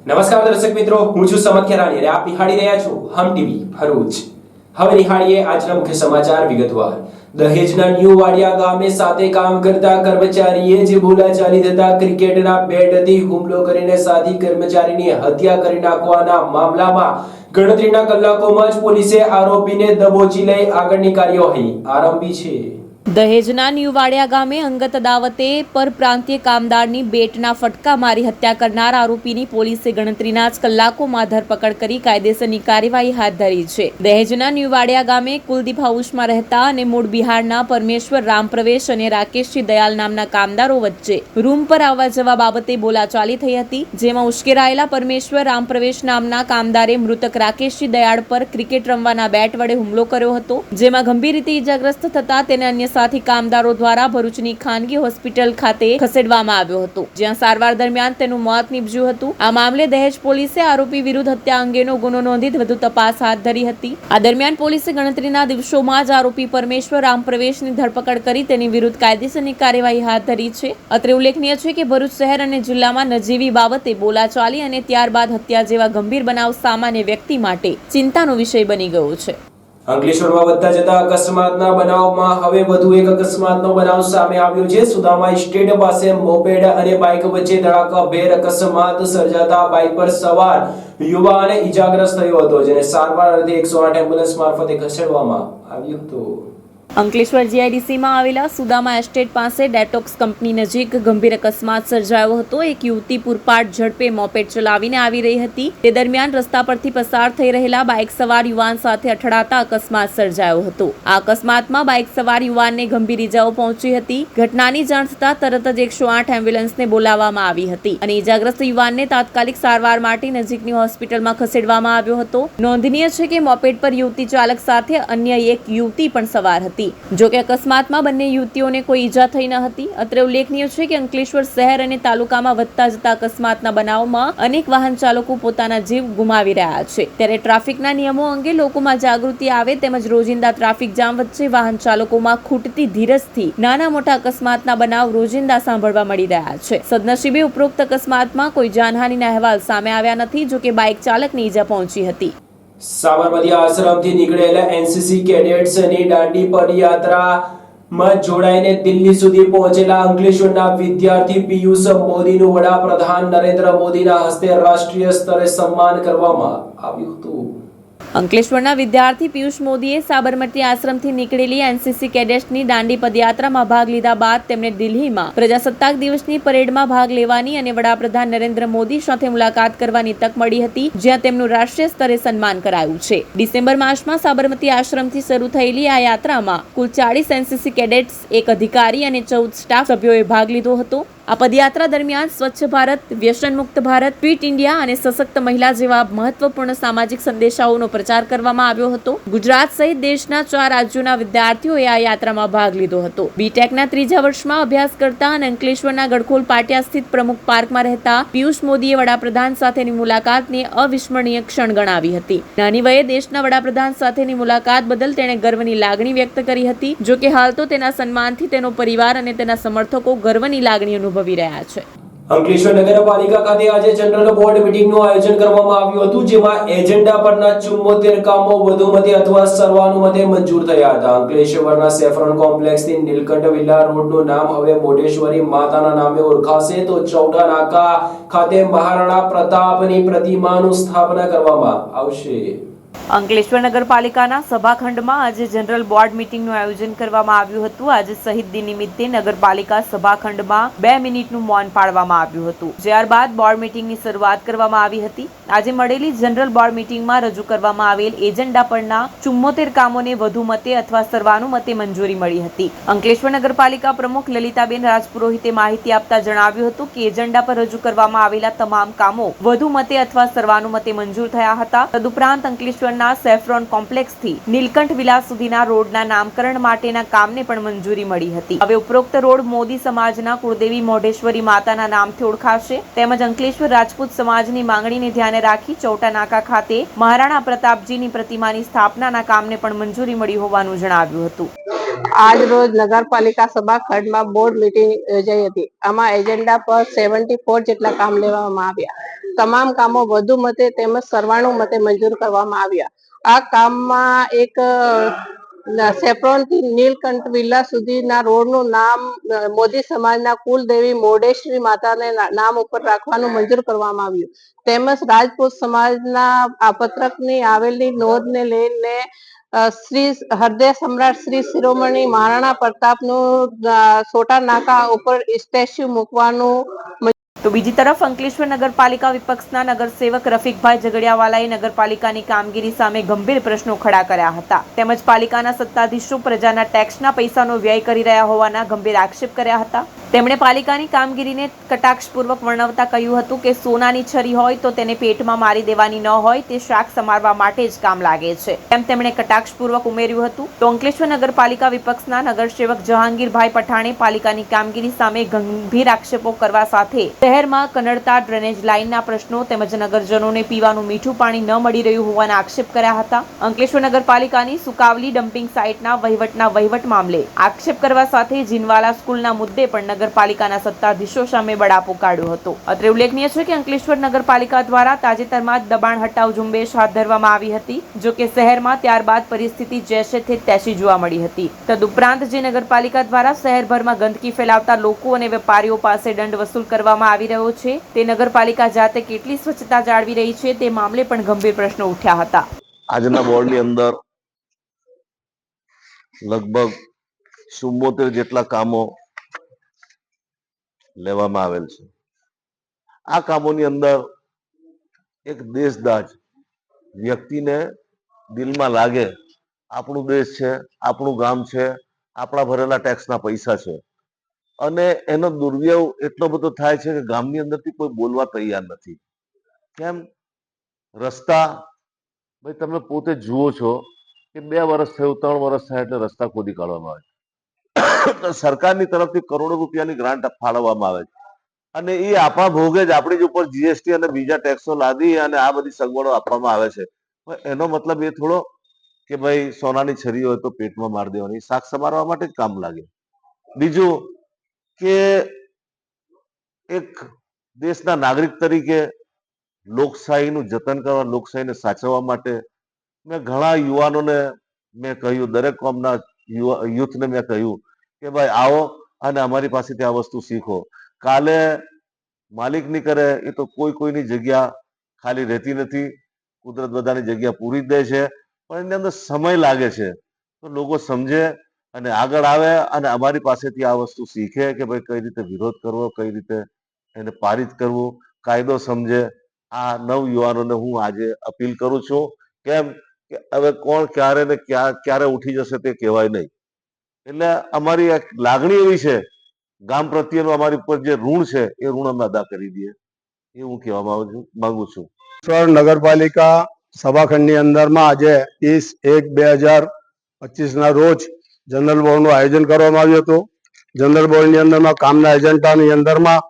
નમસ્કાર દર્શક મિત્રો, હું છું સમત ખેરાણી અને આપ નિહાળી રહ્યા છો હમ ટીવી ભરૂચ। હવે નિહાળીએ આજના મુખ્ય સમાચાર વિગતવાર। દહેજના ન્યૂ વાડિયા ગામે સાથે કામ કરતા કર્મચારીએ જે બોલાચાલી થતા ક્રિકેટના બેટથી હુમલો કરીને સાથી કર્મચારીની હત્યા કરી નાખવાના મામલામાં ગણતરીના કલાકોમાં જ પોલીસે આરોપીને દબોચી લઈ આગળની કાર્યવાહી આરંભી છે। દહેજના ન્યૂ વાડિયા ગામે અંગત અદાવતે પરપ્રાંતીય કામદારની બેટના ફટકા મારી હત્યા કરનાર આરોપીની પોલીસે ગણતરીના જ કલાકોમાં ધરપકડ કરી કાયદેસરની કાર્યવાહી હાથ ધરી છે। દહેજના ન્યૂ વાડિયા ગામે કુલદીપ હાઉસમાં રહેતા અને મૂળ બિહારના પરમેશ્વર રામપ્રવેશ અને રાકેશજી દયાલ નામના કામદારો વચ્ચે રૂમ પર આવવા જવા બાબતે બોલાચાલી થઈ હતી, જેમાં ઉશ્કેરાયેલા પરમેશ્વર રામપ્રવેશ નામના કામદારે મૃતક રાકેશજી દયાળ પર ક્રિકેટ રમવાના બેટ વડે હુમલો કર્યો હતો, જેમાં ગંભીર રીતે ઈજાગ્રસ્ત થતા તેને અન્ય સાથી કામદારો દ્વારા ભરૂચની ખાનગી હોસ્પિટલ ખાતે ખસેડવામાં આવ્યો હતો, જ્યાં સારવાર દરમિયાન તેનું મોત નીપજ્યું હતું। આ મામલે દહેજ પોલીસે આરોપી વિરુદ્ધ હત્યા અંગેનો ગુનો નોંધી વધુ તપાસ હાથ ધરી હતી। આ દરમિયાન પોલીસે ગણતરીના દિવસોમાં જ આરોપી પરમેશ્વર રામપ્રવેશની ધરપકડ કરી તેની વિરુદ્ધ કાયદેસરની કાર્યવાહી હાથ ધરી છે। અત્રે ઉલ્લેખનીય છે કે ભરૂચ શહેર અને જિલ્લામાં નજીવી બાબતે બોલાચાલી અને ત્યારબાદ હત્યા જેવા ગંભીર બનાવ સામાન્ય વ્યક્તિ માટે ચિંતાનો વિષય બની ગયો છે। અંકલેશ્વરમાં વધતા જતા અકસ્માતના બનાવમાં હવે વધુ એક અકસ્માતનો બનાવ સામે આવ્યો છે। સુદામા સ્ટેટ પાસે મોપેડ અને બાઇક વચ્ચે ધડાકાભેર અકસ્માત સર્જાતા બાઇક પર સવાર યુવાન ઈજાગ્રસ્ત થયો હતો, જેને સારવાર અર્થે 108 એમ્બ્યુલન્સ મારફતે ખસેડવામાં આવ્યો હતો। અંકલેશ્વર જીઆઈડીસીમાં આવેલા સુદામા એસ્ટેટ પાસે ડેટોક્સ કંપની નજીક ગંભીર અકસ્માત સર્જાયો હતો। એક યુવતી પૂરપાટ ઝડપે મોપેડ ચલાવીને આવી રહી હતી, તે દરમિયાન રસ્તા પરથી પસાર થઈ રહેલા બાઇક સવાર યુવાન સાથે અથડાતા અકસ્માત સર્જાયો હતો। આ અકસ્માતમાં બાઇક સવાર યુવાનને ગંભીર ઈજાઓ પહોંચી હતી। ઘટનાની જાણ થતાં તરત જ 108 એમ્બ્યુલન્સને બોલાવવામાં આવી હતી અને ઈજાગ્રસ્ત યુવાનને તાત્કાલિક સારવાર માટે નજીકની હોસ્પિટલમાં ખસેડવામાં આવ્યો હતો। નોંધનીય છે કે મોપેડ પર યુવતી ચાલક સાથે અન્ય એક યુવતી પણ સવાર હતી। જો કે અકસ્માતમાં બંને યુવતીઓને કોઈ ઈજા થઈ ન હતી। અત્રે ઉલ્લેખનીય છે કે અંકલેશ્વર શહેર અને તાલુકામાં વધતા જતા અકસ્માતના બનાવમાં અનેક વાહન ચાલકો પોતાના જીવ ગુમાવી રહ્યા છે, ત્યારે ટ્રાફિકના નિયમો અંગે લોકોમાં જાગૃતિ આવે તેમજ રોજિંદા ટ્રાફિક જામ વચ્ચે વાહન ચાલકોમાં ખૂટતી ધીરજથી નાના મોટા અકસ્માતના બનાવ રોજિંદા સાંભળવા મળી રહ્યા છે। સદનસીબે ઉપરોક્ત અકસ્માતમાં કોઈ જાનહાનિના અહેવાલ સામે આવ્યા નથી, જો કે બાઇક ચાલકને ઈજા પહોંચી હતી। સાબરમતી આશ્રમથી નીકળેલા એનસીસી કેડેટ્સની દાંડી પદયાત્રામાં જોડાઈને દિલ્હી સુધી પહોંચેલા અંકલેશ્વરના વિદ્યાર્થી પિયુષ મોદીનું વડાપ્રધાન નરેન્દ્ર મોદીના હસ્તે રાષ્ટ્રીય સ્તરે સન્માન કરવામાં આવ્યું હતું। અંકલેશ્વરના વિદ્યાર્થી પિયુષ મોદીએ સાબરમતી આશ્રમથી નીકળેલી એનસીસી કેડેટ્સની દાંડી પદયાત્રામાં ભાગ લીધા બાદ તેમને દિલ્હીમાં પ્રજાસત્તાક દિવસની પરેડમાં ભાગ લેવાની અને વડાપ્રધાન નરેન્દ્ર મોદી સાથે મુલાકાત કરવાની તક મળી હતી, જ્યાં તેમનું રાષ્ટ્રીય સ્તરે સન્માન કરાયું છે। ડિસેમ્બર માસમાં સાબરમતી આશ્રમથી શરૂ થયેલી આ યાત્રામાં કુલ 40 એનસીસી કેડેટ્સ, એક અધિકારી અને 14 સ્ટાફ સભ્યોએ ભાગ લીધો હતો। આ પદયાત્રા દરમિયાન સ્વચ્છ ભારત, વ્યસન મુક્ત ભારત, ફિટ ઇન્ડિયા અને સશક્ત મહિલા જેવા મહત્વપૂર્ણ સામાજિક સંદેશાઓનો પ્રચાર કરવામાં આવ્યો હતો। ગુજરાત સહિત દેશના 4 રાજ્યોના વિદ્યાર્થીઓએ આ યાત્રામાં ભાગ લીધો હતો। બીટેકના 3જા વર્ષમાં અભ્યાસ કરતા અને અંકલેશ્વરના ગડખોલ પાટિયા સ્થિત પ્રમુખ પાર્કમાં રહેતા પિયુષ મોદીએ વડાપ્રધાન સાથેની મુલાકાતને અવિસ્મરણીય ક્ષણ ગણાવી હતી। નાની વયે દેશના વડાપ્રધાન સાથેની મુલાકાત બદલ તેણે ગર્વની લાગણી વ્યક્ત કરી હતી। જો કે હાલ તો તેના સન્માનથી તેનો પરિવાર અને તેના સમર્થકો ગર્વની લાગણી અનુભવી રહ્યા છે। અંકલેશ્વર નગરપાલિકા ખાતે આજે જનરલ બોર્ડ મીટિંગનું આયોજન કરવામાં આવ્યું હતું, જેમાં એજન્ડા પરના 74 કામો વધુમતે અથવા સર્વાનુમતે મંજૂર થયા હતા। અંકલેશ્વરના સેફ્રોન કોમ્પ્લેક્સથી નીલકંઠ વિલા રોડનું નામ હવે મોઢેશ્વરી માતાના નામે ઓળખાશે, તો ચૌટા નાકા ખાતે મહારાણા પ્રતાપની પ્રતિમાનું સ્થાપના કરવામાં આવશે। અંકલેશ્વર નગરપાલિકાના સભાખંડમાં આજે જનરલ બોર્ડ મીટિંગનું આયોજન કરવામાં આવ્યું હતું। આજે શહીદ દિન નિમિત્તે નગરપાલિકા સભાખંડમાં 2 મિનિટનું મૌન પાળવામાં આવ્યું હતું, ત્યારબાદ બોર્ડ મીટિંગની શરૂઆત કરવામાં આવી હતી। આજે મળેલી જનરલ બોર્ડ મીટિંગમાં રજૂ કરવામાં આવેલ એજન્ડા પરના 74 કામોને વધુમતે અથવા સર્વાનુમતે મંજૂરી મળી હતી। અંકલેશ્વર નગરપાલિકા પ્રમુખ લલિતાબેન રાજપુરોહિતે માહિતી આપતા જણાવ્યું હતું કે એજન્ડા પર રજૂ કરવામાં આવેલા તમામ કામો વધુમતે અથવા સર્વાનુમતે મંજૂર થયા હતા। તદુપરાંત અંકલેશ્વર સેફ્રોન કોમ્પ્લેક્સથી નીલકંઠ વિલા સુધીના રોડના નામકરણ માટેના કામને પણ મંજૂરી મળી હતી। હવે ઉપરોક્ત રોડ મોદી સમાજના કુળદેવી મોઢેશ્વરી માતાના નામથી ઓળખાશે, તેમજ અંકલેશ્વર રાજપૂત સમાજની માંગણીને ધ્યાને રાખી ચૌટા નાકા ખાતે મહારાણા પ્રતાપજીની પ્રતિમાની સ્થાપનાના કામને પણ મંજૂરી મળી હોવાનું જણાવ્યું હતું। આજ રોજ નગરપાલિકા સભાખંડમાં બોર્ડ મીટિંગ યોજાઈ હતી. આમાં એજન્ડા પર 74 જેટલા કામ લેવામાં આવ્યા. તમામ કામો વધુ મતે તેમજ સરવાણુ મતે મંજૂર કરવામાં આવ્યા. આ કામમાં એક સેફ્રોન થી નીલકંઠ વિલા સુધીના રોડનું નામ મોદી સમાજના કુલદેવી મોઢેશ્વરી માતાને નામ ઉપર રાખવાનું મંજૂર કરવામાં આવ્યું. તેમજ રાજપૂત સમાજના આ પત્રકની આવેલી નોંધને લઈને શ્રી હૃદય સમ્રાટ શ્રી શિરોમણી મહારાણા પ્રતાપનું સોટા નાકા ઉપર સ્ટેચ્યુ મૂકવાનું. તો બીજી તરફ અંકલેશ્વર નગરપાલિકા વિપક્ષના નગરસેવક રફીકભાઈ ઝઘડિયાવાલાએ નગરપાલિકાની કામગીરી સામે ગંભીર પ્રશ્નો ખડા કર્યા હતા. તેમજ પાલિકાના સત્તાધીશો પ્રજાના ટેક્સના પૈસાનો વ્યય કરી રહ્યા હોવાના ગંભીર આક્ષેપ કર્યા હતા. તેમણે પાલિકાની કામગીરીને કટાક્ષપૂર્વક વર્ણવતા કહ્યું હતું કે સોનાની છરી હોય તો તેને પેટમાં મારી દેવાની ન હોય, તે શાક સમારવા માટે જ કામ લાગે છે, તેમ તેમણે કટાક્ષપૂર્વક ઉમેર્યું હતું. તો અંકલેશ્વર નગરપાલિકા વિપક્ષના નગરસેવક જહાંગીરભાઈ પઠાણે પાલિકાની કામગીરી સામે ગંભીર આક્ષેપો કરવા સાથે શહેરમાં કનડતા ડ્રેનેજ લાઇનના પ્રશ્નો તેમજ નગરજનોને પીવાનું મીઠું પાણી ન મળી રહ્યું હોવાના આક્ષેપ કર્યા હતા. અંકલેશ્વર નગરપાલિકાની સુકાવલી ડમ્પિંગ સાઇટના વહીવટ મામલે આક્ષેપ કરવા સાથે જીનવાલા સ્કૂલના મુદ્દે પણ નગરપાલિકાના સત્તાધીશો સામે બળાપો કાઢ્યો હતો. અત્રે ઉલ્લેખનીય છે કે અંકલેશ્વર નગરપાલિકા દ્વારા તાજેતરમાં જ દબાણ હટાવ ઝુંબેશ હાથ ધરવામાં આવી હતી, જો કે શહેરમાં ત્યારબાદ પરિસ્થિતિ જેસે થે તેસી જોવા મળી હતી. તદુપરાંત જે નગરપાલિકા દ્વારા શહેરભરમાં ગંદકી ફેલાવતા લોકો અને વેપારીઓ પાસે દંડ વસૂલ કરવામાં આવી રહ્યો છે, તે નગરપાલિકા જાતે કેટલી સ્વચ્છતા જાળવી રહી છે તે મામલે પણ ગંભીર પ્રશ્નો ઉઠ્યા હતા. આજના બોર્ડની અંદર લગભગ 74 જેટલા કામો લેવામાં આવેલ છે. આ કામોની અંદર એક દેશદાજ વ્યક્તિને દિલમાં લાગે, આપણું દેશ છે, આપણું ગામ છે, આપણા ભરેલા ટેક્સના પૈસા છે, અને એનો દુર્વ્યવ એટલો બધો થાય છે કે ગામની અંદરથી કોઈ બોલવા તૈયાર નથી. કેમ? રસ્તા, ભાઈ તમે પોતે જુઓ છો કે 2 વર્ષ થયું, 3 વર્ષ થાય એટલે રસ્તા ખોદી કાઢવામાં આવે તો સરકારની તરફથી કરોડો રૂપિયાની ગ્રાન્ટ ફાળવવામાં આવે છે, અને એ આપણા ભોગે જ આપણી જ ઉપર જીએસટી અને બીજા ટેક્સો લાદી અને આ બધી સગવડો આપવામાં આવે છે. એનો મતલબ એ થોડો કે ભાઈ સોનાની છરી હોય તો પેટમાં મારી દેવાની, શાક સમારવા માટે જ કામ લાગે. બીજું કે એક દેશના નાગરિક તરીકે લોકશાહીનું જતન કરવા, લોકશાહીને સાચવવા માટે મેં ઘણા યુવાનોને મેં કહ્યું, દરેક કોમના યુથને મેં કહ્યું કે ભાઈ આવો અને અમારી પાસેથી આ વસ્તુ શીખો. કાલે માલિક નહીં કરે એ તો કોઈની જગ્યા ખાલી રહેતી નથી. કુદરત બધાની જગ્યા પૂરી જ દે છે, પણ એની અંદર સમય લાગે છે. તો લોકો સમજે અને આગળ આવે અને અમારી પાસેથી આ વસ્તુ શીખે કે ભાઈ કઈ રીતે વિરોધ કરવો, કઈ રીતે એને પારિત કરવું, કાયદો સમજે. આ નવ યુવાનોને હું આજે અપીલ કરું છું. કેમ કે હવે કોણ ક્યારે ને ક્યારે ઉઠી જશે તે કહેવાય નહીં. એટલે અમારી એક લાગણી એવી છે, ગામ પ્રત્યેનું અમારી ઉપર જે ઋણ છે એ ઋણ અમે અદા કરી દઈએ, એ હું કહેવા માંગુ છું. નગરપાલિકા સભાખંડની અંદરમાં આજે 30/1/2025 ના રોજ જનરલ બોર્ડનું આયોજન કરવામાં આવ્યું હતું. જનરલ બોર્ડની અંદરમાં કામના એજન્ડાની અંદરમાં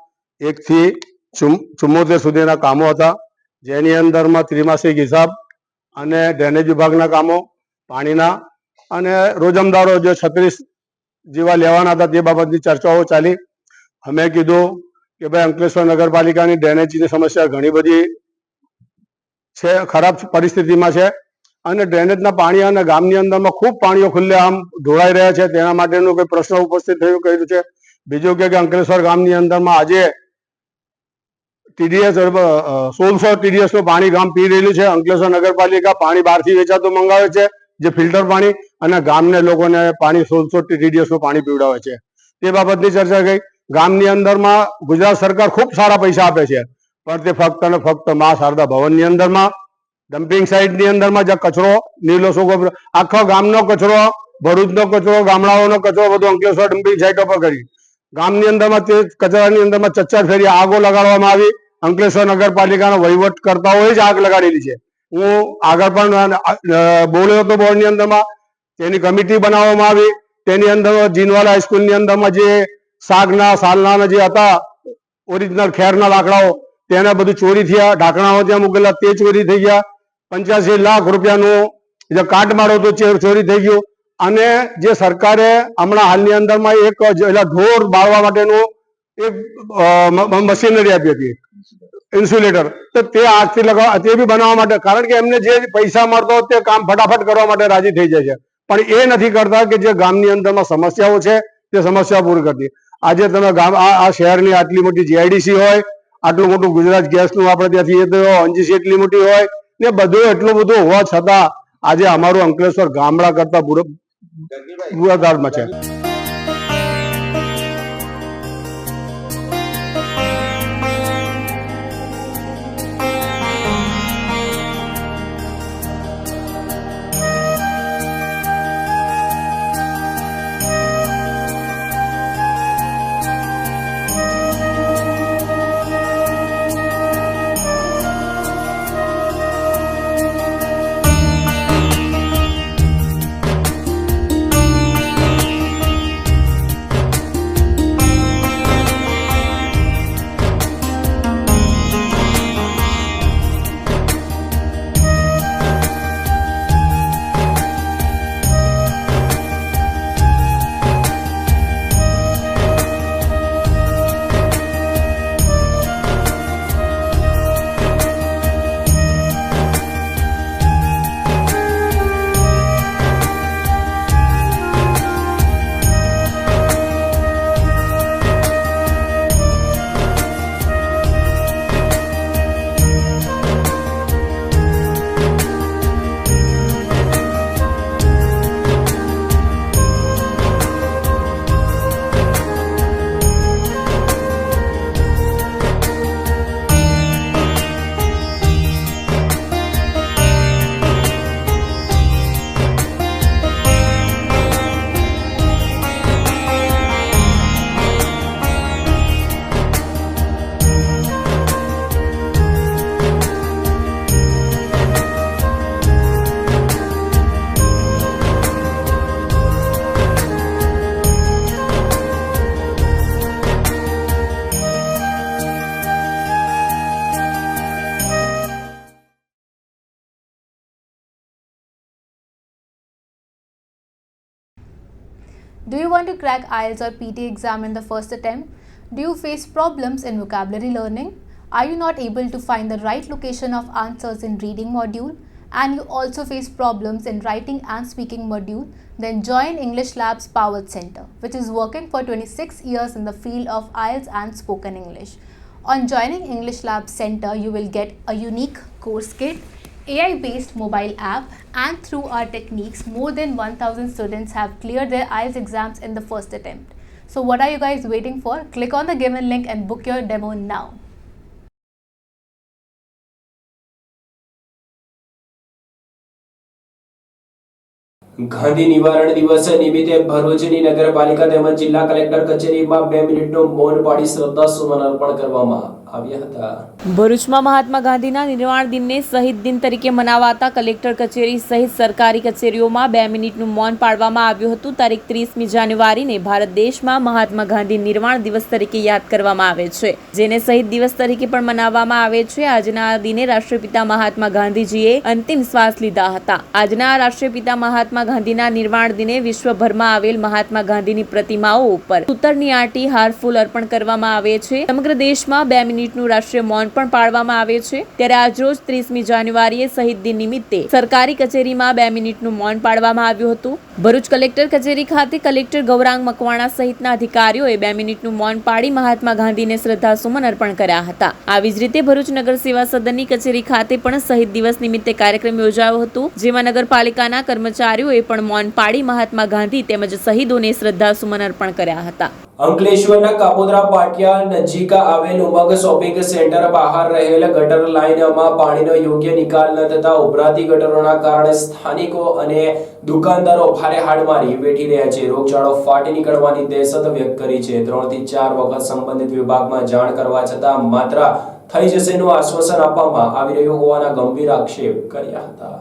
1 થી 74 સુધીના કામો હતા, જેની અંદરમાં ત્રિમાસિક હિસાબ અને ડ્રેનેજ વિભાગના કામો, પાણીના અને રોજમદારો જે 36 જેવા લેવાના હતા તે બાબતની ચર્ચાઓ ચાલી. અમે કીધું કે ભાઈ અંકલેશ્વર નગરપાલિકાની ડ્રેનેજની સમસ્યા ઘણી બધી છે, ખરાબ પરિસ્થિતિમાં છે, અને ડ્રેનેજના પાણી અને ગામની અંદરમાં ખૂબ પાણીઓ ખુલ્લે આમ ઢોળાઈ રહ્યા છે, તેના માટેનો કોઈ પ્રશ્ન ઉપસ્થિત કર્યું છે. બીજું કે અંકલેશ્વર ગામની અંદરમાં આજે TDS 1600 TDS નું પાણી ગામ પી રહેલું છે. અંકલેશ્વર નગરપાલિકા પાણી બહારથી વેચાતું મંગાવે છે, જે ફિલ્ટર પાણી, અને ગામને લોકોને પાણી 1600 TDS નું પાણી પીવડાવે છે. તે બાબતની ચર્ચા ગઈ. ગામની અંદરમાં ગુજરાત સરકાર ખૂબ સારા પૈસા આપે છે, પણ તે ફક્ત અને ફક્ત મા શારદા ભવનની અંદરમાં ડમ્પિંગ સાઇટની અંદરમાં જે કચરો નીલો સૂકો, આખો ગામનો કચરો, ભરૂચનો કચરો, ગામડાઓનો કચરો બધો અંકલેશ્વર ડમ્પિંગ સાઇટો પર કરી. ગામની અંદરમાં તે કચરાની અંદરમાં 4 ફેરી આગો લગાડવામાં આવી. અંકલેશ્વર નગરપાલિકાના વહીવટકર્તાઓએ જ આગ લગાડેલી છે. હું આગળ પણ બોલ્યો હતો બોર્ડની અંદરમાં, તેની કમિટી બનાવવામાં આવી. તેની અંદર જીનવાલા હાઈસ્કૂલની અંદરમાં જે શાકના સાલના જે હતા ઓરિજિનલ ખેરના લાકડાઓ, તેને બધું ચોરી થયા. ઢાંકણાઓ ત્યાં મૂકેલા તે ચોરી થઈ ગયા. 85 લાખ રૂપિયાનું જે કાટ મારો હતો ચોરી થઈ ગયો. અને જે સરકારે હમણાં હાલની અંદરમાં એક ઢોર બાળવા માટેનું એક મશીનરી આપી હતી, ઇન્સ્યુલેટર, તો તે આજથી લગાવવા, તે બી બનાવવા માટે, કારણ કે એમને જે પૈસા મળતો તે કામ ફટાફટ કરવા માટે રાજી થઈ જાય છે, પણ એ નથી કરતા કે જે ગામની અંદરમાં સમસ્યાઓ છે તે સમસ્યા પૂરી કરતી. આજે તમે ગામ આ શહેરની આટલી મોટી જીઆઈડીસી હોય, આટલું મોટું ગુજરાત ગેસનું આપણે ત્યાંથી ઓએનજીસી એટલી મોટી હોય ને બધું એટલું બધું હોવા છતાં આજે અમારું અંકલેશ્વર ગામડા કરતા બુરાદારમાં છે. Do you want to crack IELTS or PT exam in the first attempt? Do you face problems in vocabulary learning? Are you not able to find the right location of answers in reading module? And you also face problems in writing and speaking module? Then join English Labs Powered Center, which is working for 26 years in the field of IELTS and spoken English. On joining English Labs Center, you will get a unique course kit, AI-based mobile app, and through our techniques, more than 1000 students have cleared their IELTS exams in the first attempt. So what are you guys waiting for? Click on the given link and book your demo now. Gandhi નિવારણ દિવસ નિમિત્તે ભરૂચની નગરપાલિકા તેમજ જિલ્લા collector કચેરીમાં 2 મિનિટનું મૌન પાળી શ્રદ્ધાસુમન અર્પણ કરવામાં આવ્યા હતા. ભરૂચમાં મહાત્મા ગાંધીના નિર્વાણ દિનને શહીદ દિન તરીકે મનાવાતા કલેક્ટર કચેરી સહિત સરકારી કચેરીઓમાં 2 મિનિટનું મૌન પાળવામાં આવ્યું હતું. તારીખ 30મી જાન્યુઆરીને ભારત દેશમાં મહાત્મા ગાંધી નિર્વાણ દિવસ તરીકે યાદ કરવામાં આવે છે, જેને શહીદ દિવસ તરીકે પણ મનાવવામાં આવે છે. આજના દિને રાષ્ટ્રપિતા મહાત્મા ગાંધીજીએ અંતિમ શ્વાસ લીધા હતા. આજના રાષ્ટ્રપિતા મહાત્મા ગાંધીના નિર્વાણ દિને વિશ્વભરમાં આવેલ મહાત્મા ગાંધીની પ્રતિમાઓ ઉપર સૂતરની આંટી હાર ફૂલ અર્પણ કરવામાં આવે છે. સમગ્ર દેશમાં 2 મિનિટનું રાષ્ટ્રીય મૌન પણ પાળવામાં આવે છે. ત્યારે આજરોજ 30મી જાન્યુઆરીએ શહીદ દિન નિમિત્તે સરકારી કચેરીમાં 2 મિનિટનું મૌન પાળવામાં આવ્યું હતું. ભરૂચ કલેક્ટર કચેરી ખાતે કલેક્ટર ગૌરાંગ મકવાણા સહિતના અધિકારીઓએ 2 મિનિટનું મૌન પાળી મહાત્મા ગાંધીને શ્રદ્ધાસુમન અર્પણ કર્યા હતા. આવી જ રીતે ભરૂચ નગર સેવા સદનની કચેરી ખાતે પણ શહીદ દિવસ નિમિત્તે કાર્યક્રમ યોજાયો હતો, જેમાં નગરપાલિકાના કર્મચારીઓએ પણ મૌન પાળી મહાત્મા ગાંધી તેમજ શહીદોને શ્રદ્ધાસુમન અર્પણ કર્યા હતા. અંકલેશ્વરના કાપોદ્રા પાટિયા નજીક આવેલ ઉમંગ શોપિંગ સેન્ટર બહાર રહેલ ગટર લાઇનમાં પાણીનો યોગ્ય નિકાલ ન થતા ઉભરાતી ગટરોના કારણે સ્થાનિકો અને દુકાનદારો ભારે હાડમારી વેઠી રહ્યા છે. રોગચાળો ફાટી નીકળવાની દહેશત વ્યક્ત કરી છે. 3 થી 4 વખત સંબંધિત વિભાગમાં જાણ કરવા છતાં માત્ર થઈ જશેનું આશ્વાસન આપવામાં આવી રહ્યું હોવાના ગંભીર આક્ષેપ કર્યા હતા.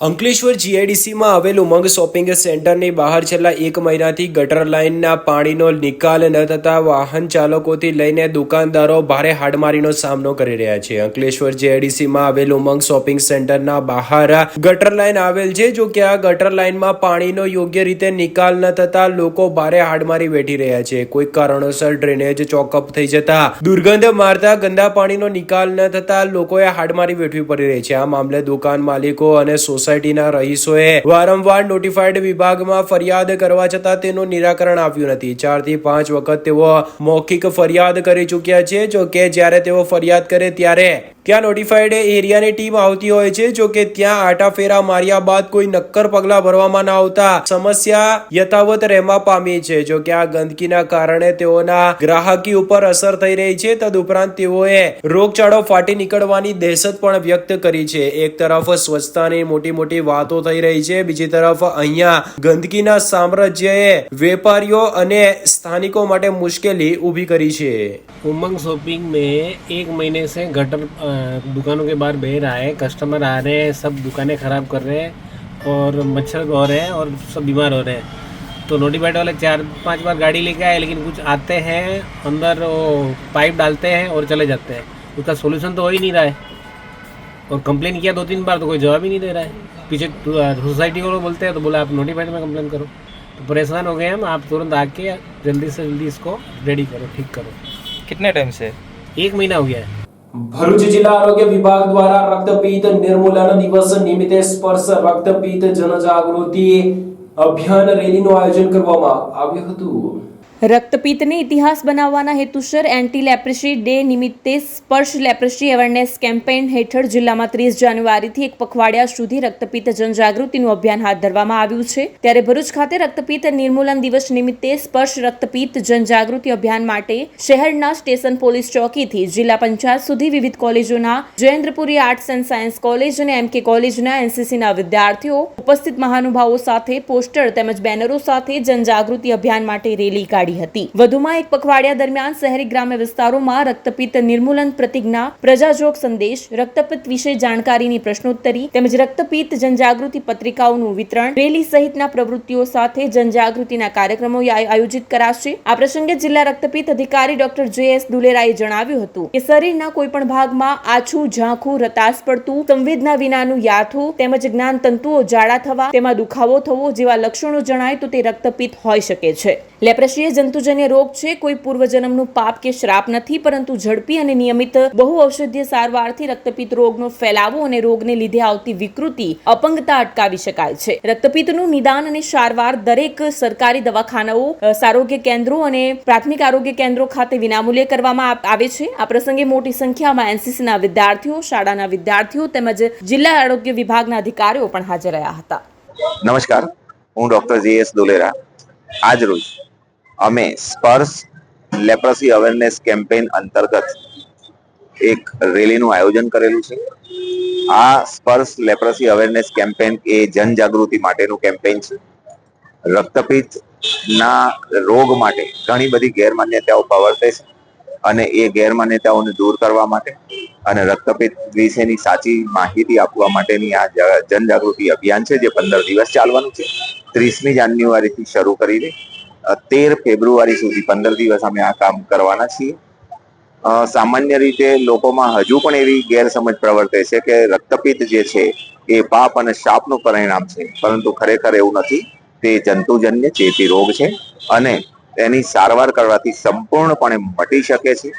અંકલેશ્વર જીઆઈડીસીમાં આવેલ ઉમંગ શોપિંગ સેન્ટરની બહાર છેલ્લા 1 મહિનાથી ગટર લાઇનના પાણીનો નિકાલ ન થતા વાહન ચાલકોથી લઈને દુકાનદારો ભારે હાડમારીનો સામનો કરી રહ્યા છે. અંકલેશ્વર જીઆઈડીસીમાં આવેલ ઉમંગ શોપિંગ સેન્ટરના બહાર ગટર લાઇન આવેલ છે. જો કે આ ગટર લાઇનમાં પાણીનો યોગ્ય રીતે નિકાલ ન થતા લોકો ભારે હાડમારી વેઠી રહ્યા છે. કોઈ કારણોસર ડ્રેનેજ ચોકઅપ થઈ જતા દુર્ગંધ મારતા ગંદા પાણીનો નિકાલ ન થતા લોકોએ હાડમારી વેઠવી પડી રહી છે. આ મામલે દુકાન માલિકો અને સોસાયટીના રહીશોએ વારંવાર નોટિફાઈડ વિભાગમાં ફરિયાદ કરવા છતાં તેનું નિરાકરણ આવ્યું નથી. 4 થી 5 વખત તેઓ મૌખિક ફરિયાદ કરી ચૂક્યા છે. જો કે જ્યારે તેઓ ફરિયાદ કરે ત્યારે ત્યાં નોટિફાઈડ એરિયાની ટીમ આવતી હોય છે. જો કે ત્યાં આટાફેરા માર્યા બાદ કોઈ નક્કર પગલા ભરવામાં ન આવતા સમસ્યા યથાવત રહેવા પામી છે. જો કે આ ગંદકીના કારણે તેઓના ગ્રાહકી ઉપર અસર થઈ રહી છે. તદુપરાંત તેઓએ રોગચાળો ફાટી નીકળવાની દહેશત પણ વ્યક્ત કરી છે. એક તરફ સ્વચ્છતાની મોટી વાતો થઈ રહી છે, બીજી તરફ અહીંયા ગંદકીના સામ્રાજ્યએ વેપારીઓ અને સ્થાનિકો માટે મુશ્કેલી ઊભી કરી છે. उमंग शॉपिंग में 1 महीने से गटर दुकानों के बाहर बह रहा है. कस्टमर आ रहे हैं, सब दुकानें ख़राब कर रहे हैं और मच्छर हो रहे हैं और सब बीमार हो रहे हैं. तो नोटिफाइड वाले 4-5 बार गाड़ी लेके आए, लेकिन कुछ आते हैं अंदर वो पाइप डालते हैं और चले जाते हैं. उसका सोल्यूशन तो हो ही नहीं रहा है. और कंप्लेन किया 2-3 बार तो कोई जवाब ही नहीं दे रहा है. पीछे सोसाइटी को बोलते हैं तो बोला आप नोटिफाइड में कंप्लेन करो. तो परेशान हो गए हम. आप तुरंत आके जल्दी से जल्दी इसको रेडी करो, ठीक करो. कितने टाइम से? 1 महीना हो गया है. ભરૂચ જિલ્લા આરોગ્ય વિભાગ દ્વારા રક્તપિત્ત નિર્મૂલન દિવસ નિમિત્તે સ્પર્શ રક્તપિત્ત જનજાગૃતિ અભિયાન રેલીનું આયોજન કરવામાં આવ્યું હતું. રક્તપિત્તને ઇતિહાસ બનાવવાના હેતુસર એન્ટી લેપ્રસી ડે નિમિત્તે સ્પર્શ લેપ્રસી અવેરનેસ કેમ્પેઇન હેઠળ જિલ્લામાં 30 જાન્યુઆરીથી 1 પખવાડિયા સુધી રક્તપિત્ત જનજાગૃતિનું અભિયાન હાથ ધરવામાં આવ્યું છે. ત્યારે ભરૂચ ખાતે રક્તપિત્ત નિર્મૂલન દિવસ નિમિત્તે સ્પર્શ રક્તપિત્ત જનજાગૃતિ અભિયાન માટે શહેરના સ્ટેશન પોલીસ ચોકીથી જિલ્લા પંચાયત સુધી વિવિધ કોલેજોના Jayendrapuri arts and science college અને એમકે કોલેજના એનસીસીના વિદ્યાર્થીઓ ઉપસ્થિત મહાનુભાવો સાથે પોસ્ટર તેમજ બેનરો સાથે જનજાગૃતિ અભિયાન માટે રેલી કાઢી હતી. વધુમાં 1 પખવાડિયા દરમિયાન શહેરી ગ્રામ્ય વિસ્તારોમાં રક્તપિત્ત નિર્મૂલન પ્રતિજ્ઞા, પ્રજાજોગ સંદેશ, રક્તપિત્ત વિશે જાણકારીની પ્રશ્નોત્તરી તેમજ રક્તપિત્ત જનજાગૃતિ પત્રિકાઓનું વિતરણ, રેલી સહિતના પ્રવૃત્તિઓ સાથે જનજાગૃતિના કાર્યક્રમો આયોજિત કરાશે. આ પ્રસંગે જિલ્લા રક્તપિત્ત અધિકારી ડોક્ટર જે.એસ. દુલેરાએ જણાવ્યું હતું કે શરીરના કોઈપણ ભાગમાં આછું, ઝાંખું, રતાશ પડતું, સંવેદના વિનાનું યાથું તેમજ જ્ઞાન તંતુઓ જાડા થવા, તેમાં દુખાવો થવો જેવા લક્ષણો જણાય તો તે રક્તપિત્ત હોઈ શકે છે. લેપ્રસી એ જંતુજન્ય રોગ છે. કોઈ પૂર્વજન્મનું પાપ કે શ્રાપ નથી, પરંતુ ઝડપી અને નિયમિત બહુ ઔષધીય સારવારથી રક્તપિત્ત રોગનો ફેલાવો અને રોગને લીધે આવતી વિકૃતિ, અપંગતા અટકાવી શકાય છે. રક્તપિત્તનું નિદાન અને સારવાર દરેક સરકારી દવાખાનાઓ, આરોગ્ય કેન્દ્રો અને પ્રાથમિક આરોગ્ય કેન્દ્રો ખાતે વિનામૂલ્યે કરવામાં આવે છે. આ પ્રસંગે મોટી સંખ્યામાં એનસીસીના વિદ્યાર્થીઓ, શાળાના વિદ્યાર્થીઓ તેમજ જિલ્લા આરોગ્ય વિભાગના અધિકારીઓ પણ હાજર રહ્યા હતા. નમસ્કાર, હું ડોક્ટર જે.એસ. દુલેરા. આજ રોજ અમે સ્પર્શ લેપ્રસી અવેરનેસ કેમ્પેઇન અંતર્ગત એક રેલીનું આયોજન કરેલું છે. આ સ્પર્શ લેપ્રસી અવેરનેસ કેમ્પેઇન એ જનજાગૃતિ માટેનું કેમ્પેઇન છે. રક્તપિત્તના રોગ માટે ઘણી બધી ગેરમાન્યતાઓ પ્રવર્તે છે અને એ ગેરમાન્યતાઓને દૂર કરવા માટે અને રક્તપિત્ત વિશેની સાચી માહિતી આપવા માટેની આ જનજાગૃતિ અભિયાન છે, જે 15 દિવસ ચાલવાનું છે. 30મી જાન્યુઆરીથી શરૂ કરીને 13 ફેબ્રુઆરી સુધી 15 દિવસ અમે આ કામ કરવાના છીએ. સામાન્ય રીતે લોકોમાં હજુ પણ એવી ગેરસમજ પ્રવર્તે છે કે રક્તપિત્ત જે છે એ પાપ અને શાપનું પરિણામ છે, પરંતુ ખરેખર એવું નથી. તે જંતુજન્ય ચેપી રોગ છે અને તેની સારવાર કરવાથી સંપૂર્ણપણે મટી શકે છે.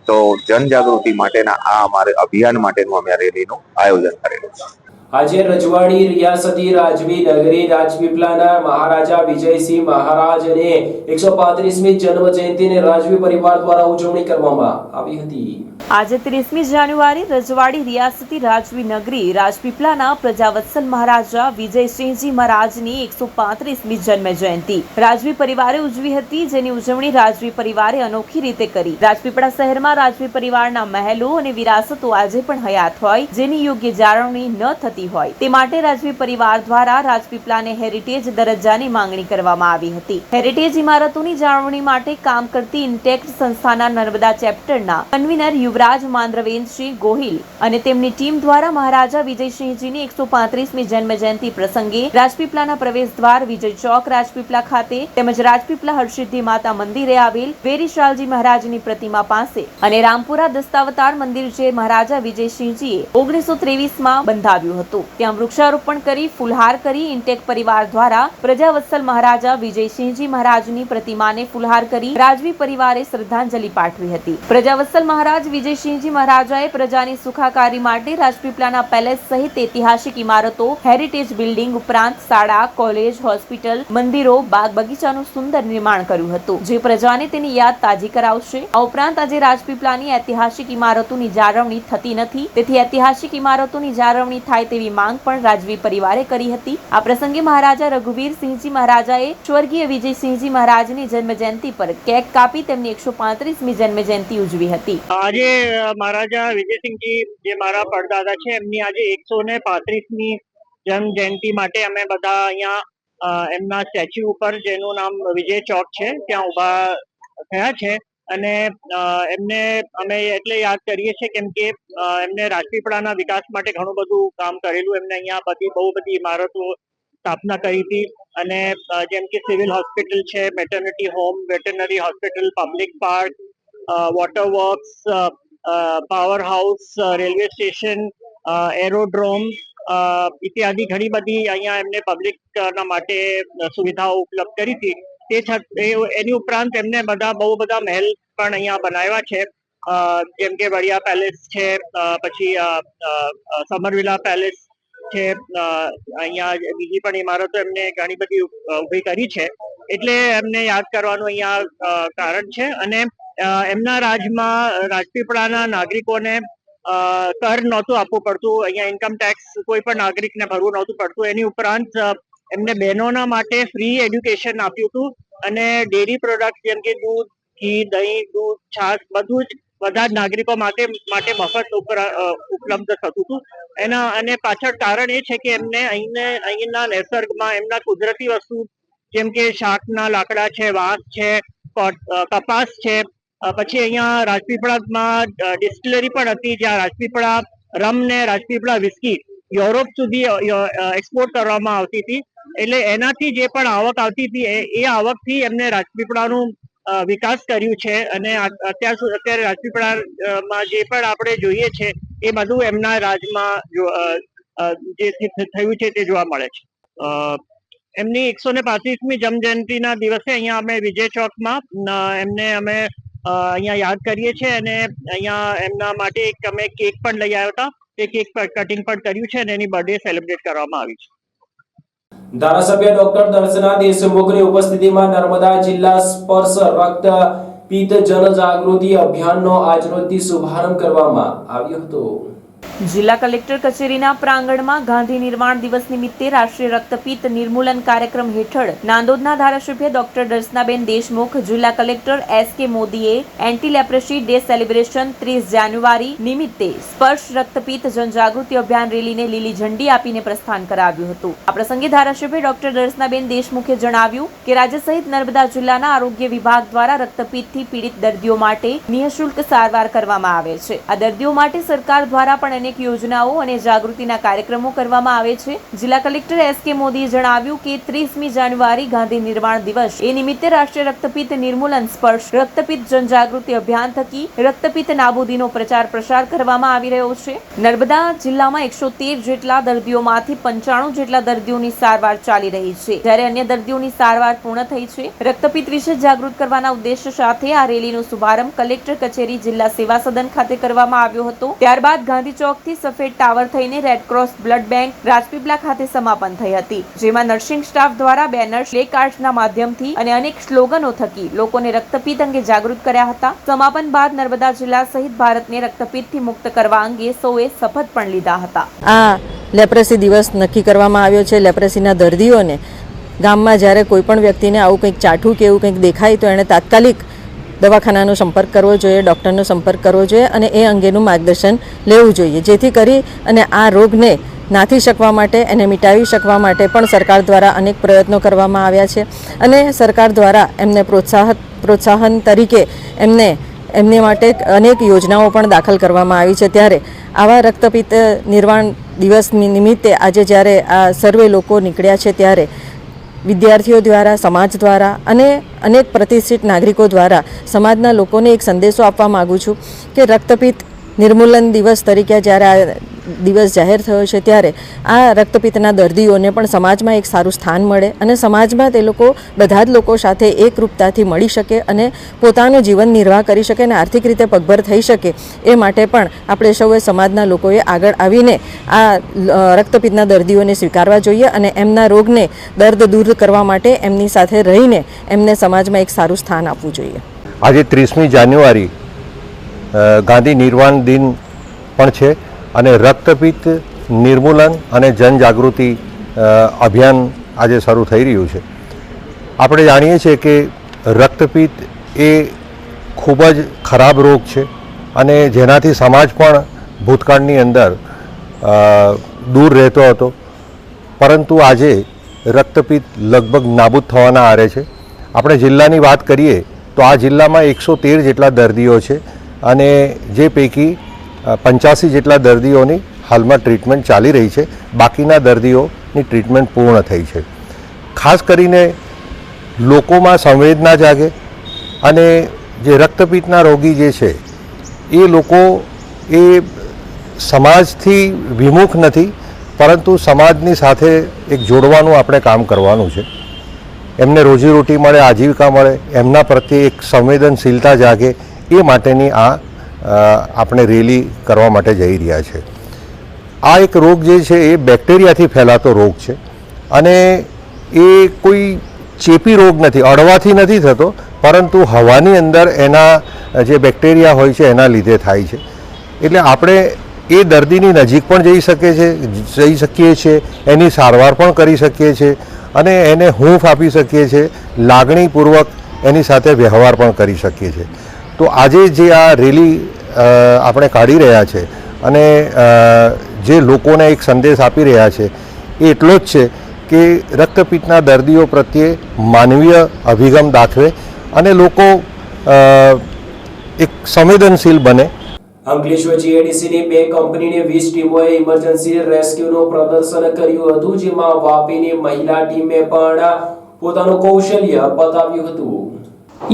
તો જનજાગૃતિ માટેના આ અમારે અભિયાન માટેનું અમે રેલીનું આયોજન કરેલું છે. આજે રજવાડી રિયાસતી રાજવી નગરી રાજપીપળાના મહારાજા વિજયસિંહ મહારાજ અને 135મી જન્મ જયંતિની રાજવી પરિવાર દ્વારા ઉજવણી કરવામાં આવી હતી. આજે 30મી જાન્યુઆરી રજવાડી રિયાસતી રાજવી નગરી રાજપીપળાના પ્રજાવત્સલ મહારાજા વિજયસિંહજી મહારાજની 135મી જન્મ જયંતિ રાજવી પરિવારે ઉજવી હતી, જેની ઉજવણી રાજવી પરિવારે અનોખી રીતે કરી. રાજપીપળા શહેરમાં રાજવી પરિવારના મહેલો અને વિરાસતો આજે પણ હયાત હોય, જેની યોગ્ય જાળવણી ન થતી મળતી હોય તે માટે રાજવી પરિવાર દ્વારા રાજપીપળાને હેરિટેજ દરજ્જાની માંગણી કરવામાં આવી હતી. હેરિટેજ ઇમારતોની જાળવણી માટે કામ કરતી ઇન્ટેક્ટ સંસ્થાના નર્મદા ચેપ્ટરના કન્વીનર યુવરાજ માંદ્રવેન્દ્રસિંહ ગોહિલ અને તેમની ટીમ દ્વારા મહારાજા વિજયસિંહજીની 135મી જન્મ જયંતિ પ્રસંગે રાજપીપળાના પ્રવેશ દ્વાર વિજય ચોક રાજપીપળા ખાતે તેમજ રાજપીપળા હરસિદ્ધિ માતા મંદિરે આવેલ વેરીશાલજી મહારાજની પ્રતિમા પાસે અને રામપુરા દસ્તાવતાર મંદિર જે મહારાજા વિજયસિંહજીએ 1923માં બંધાવ્યું હતું ત્યાં વૃક્ષારોપણ કરી ફૂલહાર કરી ઇન્ટેક પરિવાર દ્વારા પ્રજાવત્સલ મહારાજા વિજયસિંહજી મહારાજની પ્રતિમાને ફૂલહાર કરી રાજવી પરિવારે શ્રદ્ધાંજલિ પાઠવી હતી. પ્રજાવત્સલ મહારાજ વિજયસિંહજી મહારાજાએ પ્રજાની સુખાકારી માટે રાજપીપળાના પેલેસ સહિત ઐતિહાસિક ઇમારતો, હેરિટેજ બિલ્ડિંગ ઉપરાંત શાળા, કોલેજ, હોસ્પિટલ, મંદિરો, બાગ બગીચાનું સુંદર નિર્માણ કર્યું હતું જે પ્રજાને તેની યાદ તાજી કરાવશે. આ ઉપરાંત આજે રાજપીપળાની ઐતિહાસિક ઇમારતોની જાળવણી થતી નથી તેથી ઐતિહાસિક ઇમારતોની જાળવણી થાય તેવી માંગ પણ રાજવી પરિવારે કરી હતી. આ પ્રસંગે મહારાજા રઘુવીરસિંહજી મહારાજાએ સ્વર્ગીય વિજયસિંહજી મહારાજની જન્મ જયંતિ પર કેક કાપી તેમની 135મી જન્મ જયંતિ ઉજવી હતી. આજે મહારાજા વિજયસિંહજી જે મારા પરદાદા છે એમની આજે 135મી જન્મ જયંતિ માટે અમે બધા અહીંયા એમના સ્ટેચ્યુ ઉપર જેનું નામ વિજય ચોક છે ત્યાં ઊભા થયા છે અને એમને અમે એટલે યાદ કરીએ છીએ કેમ કે એમને રાજપીપળાના વિકાસ માટે ઘણું બધું કામ કરેલું. એમને અહીંયા બહુ બધી ઇમારતો સ્થાપના કરી હતી અને જેમ કે સિવિલ હોસ્પિટલ છે, maternity home, veterinary hospital, public park, water works, power house, railway station, aerodrome ઇત્યાદિ ઘણી બધી અહીંયા એમને પબ્લિક ના માટે સુવિધાઓ ઉપલબ્ધ કરી હતી. એની ઉપરાંત એમને બહુ બધા મહેલ પણ અહીંયા બનાવ્યા છે જેમ કે વડિયા પેલેસ છે, પછી સમરવિલા પેલેસ છે, અહીંયા બીજી પણ ઇમારતો એમને ઘણી બધી ઉભી કરી છે એટલે એમને યાદ કરવાનું અહીંયા કારણ છે. અને એમના રાજમાં રાજપીપળાના નાગરિકોને કર નહોતું આપવું પડતું, અહીંયા ઇન્કમ ટેક્સ કોઈ પણ નાગરિકને ભરવું નહોતું પડતું. એની ઉપરાંત એમને બહેનોના માટે ફ્રી એડ્યુકેશન આપ્યું હતું અને ડેરી પ્રોડક્ટ જેમ કે દૂધ, ઘી, દહીં, દૂધ, છાશ બધું જ બધા જ નાગરિકો માટે મફત ઉપલબ્ધ થતું હતું. અને પાછળ કારણ એ છે કે એમને અહીંના નિસર્ગમાં એમના કુદરતી વસ્તુ જેમ કે શાકના લાકડા છે, વાંસ છે, કપાસ છે, પછી અહીંયા રાજપીપળામાં ડિસ્ટિલરી પણ હતી જ્યાં રાજપીપળા રમ ને રાજપીપળા વિસ્કી યુરોપ સુધી એક્સપોર્ટ કરવામાં આવતી હતી. એટલે એનાથી જે પણ આવક આવતી હતી એ આવકથી એમને રાજપીપળાનું વિકાસ કર્યું છે અને અત્યારે રાજપીપળામાં જે પણ આપણે જોઈએ છે એ બધું એમના રાજમાં જે થયું છે તે જોવા મળે છે. એમની 135મી જન્મ જયંતિના દિવસે અહીંયા અમે વિજય ચોકમાં એમને અમે અહીંયા યાદ કરીએ છીએ અને અહીંયા એમના માટે અમે કેક પણ લઈ આવ્યા હતા. એ કેક કટિંગ પણ કર્યું છે અને એની બર્થડે સેલિબ્રેટ કરવામાં આવી છે. ધારાસભ્ય ડોક્ટર દર્શના દેશમુખની ઉપસ્થિતિમાં નર્મદા જિલ્લા સ્પર્શ રક્ત પિત્ત જનજાગૃતિ અભિયાનનો આજરોજથી શુભારંભ કરવામાં આવ્યો હતો. જિલ્લા કલેક્ટર કચેરીના પ્રાંગણમાં ગાંધી નિર્માણ દિવસ નિમિત્તે રાષ્ટ્રીય રક્તપિત્ત નિર્મૂલન કાર્યક્રમ હેઠળ નાંદોદના ધારાસભ્ય ડોક્ટર દર્શનાબેન દેશમુખ, જિલ્લા કલેક્ટર એસ.કે. મોદીએ એન્ટી લેપ્રેસી ડે સેલિબ્રેશન 30 જાન્યુઆરી નિમિત્તે સ્પર્શ રક્તપિત્ત જનજાગૃતિ અભિયાન રેલીને લીલી ઝંડી આપીને પ્રસ્થાન કરાવ્યું હતું. આ પ્રસંગે ધારાસભ્ય ડોક્ટર દર્શનાબેન દેશમુખે જણાવ્યું કે રાજ્ય સહિત નર્મદા જિલ્લાના આરોગ્ય વિભાગ દ્વારા રક્તપિત્તથી પીડિત દર્દીઓ માટે નિઃશુલ્ક સારવાર કરવામાં આવે છે. આ દર્દીઓ માટે સરકાર દ્વારા પણ અનેક યોજનાઓ અને જાગૃતિના કાર્યક્રમો કરવામાં આવે છે. જિલ્લા કલેક્ટર એસ.કે. મોદીએ જણાવ્યું કે 30મી જાન્યુઆરી ગાંધી નિર્માણ દિવસ એ નિમિત્તે રાષ્ટ્રીય રક્તપિત્ત નિર્મૂલન સ્પર્શ રક્તપિત્ત જનજાગૃતિ અભિયાન થકી રક્તપિત્ત નાબૂદીનો પ્રચાર પ્રસાર કરવામાં આવી રહ્યો છે. નર્મદા જિલ્લામાં 113 જેટલા દર્દીઓમાંથી 95 જેટલા દર્દીઓની સારવાર ચાલી રહી છે જ્યારે અન્ય દર્દીઓની સારવાર પૂર્ણ થઈ છે. રક્તપિત્ત વિશે જાગૃત કરવાના ઉદ્દેશ્ય સાથે આ રેલીનો શુભારંભ કલેક્ટર કચેરી જિલ્લા સેવા સદન ખાતે કરવામાં આવ્યો હતો. ત્યારબાદ ગાંધી ચોકથી સફેદ ટાવર થઈને રેડક્રોસ બ્લડ બેંક રાજપીપળા ખાતે સમાપન થઈ હતી જેમાં નર્સિંગ સ્ટાફ દ્વારા બેનર્સ, પ્લે કાર્ડ્સના માધ્યમથી અને અનેક સ્લોગનો થકી લોકોને રક્તપિત્ત અંગે જાગૃત કર્યા હતા. સમાપન બાદ નર્મદા જિલ્લા સહિત ભારતને રક્તપિત્તથી મુક્ત કરવા અંગે સૌએ શપથ પણ લીધા હતા. આ લેપ્રેસી દિવસ નક્કી કરવામાં આવ્યો છે. લેપ્રેસીના દર્દીઓને ગામમાં જ્યારે કોઈ પણ વ્યક્તિને આવું કંઈક ચાઠું કે એવું કંઈક દેખાય તો એને તાત્કાલિક દવાખાનાનો સંપર્ક કરવો જોઈએ, ડૉક્ટરનો સંપર્ક કરવો જોઈએ અને એ અંગેનું માર્ગદર્શન લેવું જોઈએ, જેથી કરી અને આ રોગને નાથી શકવા માટે, એને મિટાવી શકવા માટે પણ સરકાર દ્વારા અનેક પ્રયત્નો કરવામાં આવ્યા છે અને સરકાર દ્વારા એમને પ્રોત્સાહન તરીકે એમને માટે અનેક યોજનાઓ પણ દાખલ કરવામાં આવી છે. ત્યારે આવા રક્તપિત્ત નિર્વાણ દિવસ નિમિત્તે આજે જ્યારે આ સર્વે લોકો નીકળ્યા છે ત્યારે વિદ્યાર્થીઓ દ્વારા, સમાજ દ્વારા અને અનેક પ્રતિષ્ઠિત નાગરિકો દ્વારા સમાજના લોકોને એક સંદેશો આપવા માગું છું કે રક્તપિત્ત નિર્મૂલન દિવસ તરીકે જ્યારે આ દિવસ જાહેર થયો છે ત્યારે આ રક્તપિત્તના દર્દીઓને પણ સમાજમાં એક સારું સ્થાન મળે અને સમાજમાં તે લોકો બધા જ લોકો સાથે એકરૂપતાથી મળી શકે અને પોતાનું જીવન નિર્વાહ કરી શકે અને આર્થિક રીતે પગભર થઈ શકે એ માટે પણ આપણે સૌએ સમાજના લોકોએ આગળ આવીને આ રક્તપિત્તના દર્દીઓને સ્વીકારવા જોઈએ અને એમના રોગને દર્દ દૂર કરવા માટે એમની સાથે રહીને એમને સમાજમાં એક સારું સ્થાન આપવું જોઈએ. આજે 30મી જાન્યુઆરી ગાંધી નિર્વાણ દિન પણ છે અને રક્તપિત્ત નિર્મૂલન અને જનજાગૃતિ અભિયાન આજે શરૂ થઈ રહ્યું છે. આપણે જાણીએ છીએ કે રક્તપિત્ત એ ખૂબ જ ખરાબ રોગ છે અને જેનાથી સમાજ પણ ભૂતકાળની અંદર દૂર રહેતો હતો, પરંતુ આજે રક્તપિત્ત લગભગ નાબૂદ થવાના આરે છે. આપણે જિલ્લાની વાત કરીએ તો આ જિલ્લામાં 113 જેટલા દર્દીઓ છે અને જે પૈકી 85 જેટલા દર્દીઓની હાલમાં ટ્રીટમેન્ટ ચાલી રહી છે, બાકીના દર્દીઓની ટ્રીટમેન્ટ પૂર્ણ થઈ છે. ખાસ કરીને લોકોમાં સંવેદના જાગે અને જે રક્તપિત્તના રોગી જે છે એ લોકો એ સમાજથી વિમુખ નથી, પરંતુ સમાજની સાથે એક જોડવાનું આપણે કામ કરવાનું છે. એમને રોજીરોટી મળે, આજીવિકા મળે, એમના પ્રત્યે એક સંવેદનશીલતા જાગે એ માટેની આ આપણે રેલી કરવા માટે જઈ રહ્યા છે. આ એક રોગ જે છે એ બેક્ટેરિયાથી ફેલાતો રોગ છે અને એ કોઈ ચેપી રોગ નથી, અડવાથી નથી થતો, પરંતુ હવાની અંદર એના જે બેક્ટેરિયા હોય છે એના લીધે થાય છે. એટલે આપણે એ દર્દીની નજીક પણ જઈ શકીએ છીએ, એની સારવાર પણ કરી શકીએ છીએ અને એને હૂંફ આપી શકીએ છીએ, લાગણીપૂર્વક એની સાથે વ્યવહાર પણ કરી શકીએ છીએ. તો આજે જે આ રેલી આપણે કાઢી રહ્યા છે અને જે લોકોને એક સંદેશ આપી રહ્યા છે એ એટલો જ છે કે રક્તપિત્તના દર્દીઓ પ્રત્યે માનવીય અભિગમ દાખવે અને લોકો એક સંવેદનશીલ બને. અંકલેશ્વર જીઆઈડીસીની 2 કંપનીની 20 ટીમોએ ઇમરજન્સી રેસ્ક્યુનું પ્રદર્શન કર્યું હતું, જેમાં વાપીની મહિલા ટીમે પણ પોતાનું કૌશલ્ય બતાવ્યું હતું.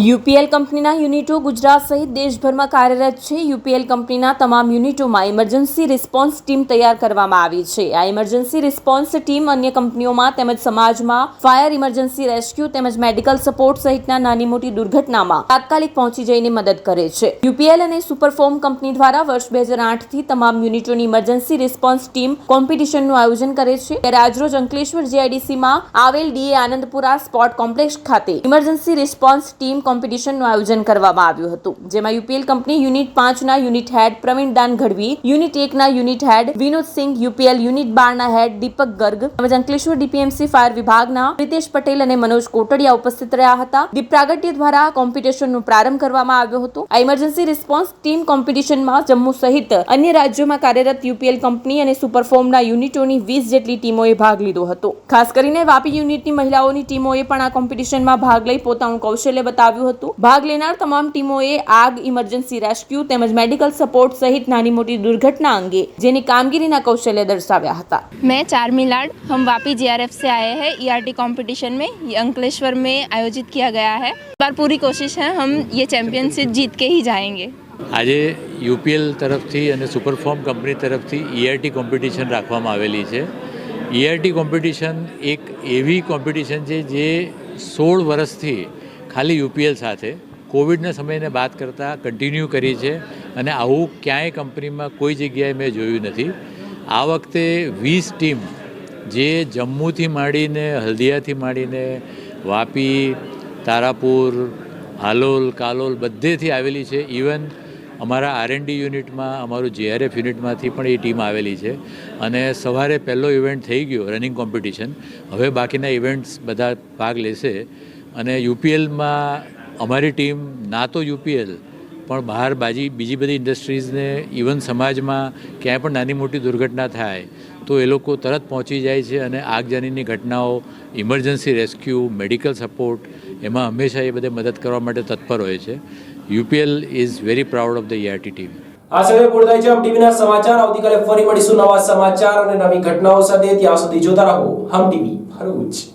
યુપીએલ કંપનીના યુનિટો ગુજરાત સહિત દેશભરમાં કાર્યરત છે. યુપીએલ કંપનીના તમામ યુનિટોમાં ઇમરજન્સી રિસ્પોન્સ ટીમ તૈયાર કરવામાં આવી છે. આ ઇમરજન્સી રિસ્પોન્સ ટીમ અન્ય કંપનીઓમાં તેમજ સમાજમાં ફાયર, ઇમરજન્સી રેસ્ક્યુ તેમજ મેડિકલ સપોર્ટ સહિતના નાની મોટી દુર્ઘટનામાં તાત્કાલિક પહોંચી જઈને મદદ કરે છે. યુપીએલ અને સુપરફોર્મ કંપની દ્વારા વર્ષ 2008થી તમામ યુનિટોની ઇમરજન્સી રિસ્પોન્સ ટીમ કોમ્પિટિશનનું આયોજન કરે છે. ત્યારે આજરોજ અંકલેશ્વર જીઆઈડીસીમાં આવેલ ડીએ આનંદપુરા સ્પોર્ટ કોમ્પ્લેક્સ ખાતે ઇમરજન્સી રિસ્પોન્સ ટીમ કોમ્પિટિશનનું આયોજન કરવામાં આવ્યું હતું, જેમાં યુપીએલ કંપની યુનિટ 5ના unit head Pravin Dan Gadhavi, unit 1ના unit head Vinod Singh, UPL unit 12ના હેડ દીપક ગર્ગ તેમજ અંકલેશ્વર ડીપીએમસી ફાયર વિભાગના પ્રિતેશ પટેલ અને મનોજ કોટડિયા ઉપસ્થિત રહ્યા હતા. દીપ પ્રાગટ્ય દ્વારા કોમ્પિટિશનનો પ્રારંભ કરવામાં આવ્યો હતો. આ ઇમરજન્સી રિસ્પોન્સ ટીમ કોમ્પિટિશનમાં જમ્મુ સહિત અન્ય રાજ્યોમાં કાર્યરત યુપીએલ કંપની અને સુપરફોર્મના યુનિટોની 20 જેટલી ટીમોએ ભાગ લીધો હતો. ખાસ કરીને વાપી યુનિટની મહિલાઓની ટીમોએ પણ આ કોમ્પિટિશનમાં ભાગ લઈ પોતાનું કૌશલ્ય બતાવ્યું હતું. ભાગ લેનાર તમામ ટીમોએ આગ, ઇમરજન્સી રેસ્ક્યુ તેમજ મેડિકલ સપોર્ટ સહિત નાની મોટી દુर्घटना अंगे જેની કામગીરીના કૌશલ્ય दर्शाव्या હતા. मैं चार्मी लाड, हम वापी जीआरएफ से आए हैं. ईआरटी कंपटीशन में ये अंकलेश्वर में आयोजित किया गया है. इस बार पूरी कोशिश है हम ये चैंपियनशिप जीत के ही जाएंगे. આજે યુપીએલ તરફથી અને સુપરફોર્મ કંપની તરફથી ઈઆરટી કોમ્પિટિશન રાખવામાં આવેલી છે. ઈઆરટી કોમ્પિટિશન એક એવી કોમ્પિટિશન છે જે 16 વર્ષથી ખાલી યુપીએલ સાથે કોવિડના સમયને બાદ કરતાં કન્ટિન્યુ કરી છે અને આવું ક્યાંય કંપનીમાં કોઈ જગ્યાએ મેં જોયું નથી. આ વખતે 20 ટીમ જે જમ્મુથી માંડીને, હલ્દિયાથી માંડીને, વાપી, તારાપુર, હાલોલ, કાલોલ બધેથી આવેલી છે. ઇવન અમારા આરએનડી યુનિટમાં, અમારું જેઆરએફ યુનિટમાંથી પણ એ ટીમ આવેલી છે અને સવારે પહેલો ઇવેન્ટ થઈ ગયો રનિંગ કોમ્પિટિશન. હવે બાકીના ઇવેન્ટ્સ બધા ભાગ લેશે અને યુપીએલમાં અમારી ટીમ ના તો યુપીએલ પણ બહાર બીજી બધી ઇન્ડસ્ટ્રીઝને ઇવન સમાજમાં ક્યાંય પણ નાની મોટી દુર્ઘટના થાય તો એ લોકો તરત પહોંચી જાય છે અને આગજાનીની ઘટનાઓ, ઇમરજન્સી રેસ્ક્યુ, મેડિકલ સપોર્ટ એમાં હંમેશા એ બધે મદદ કરવા માટે તત્પર હોય છે. UPL is very proud of the ERT team. આ સાથે પૂર્ણ થાય છે હમ ટીવીના સમાચાર. આવતીકાલે ફરી મળીશું નવા સમાચાર અને નવી ઘટનાઓ સાથે. ત્યાં સુધી જોતા રહો હમ ટીવી ભરૂચ.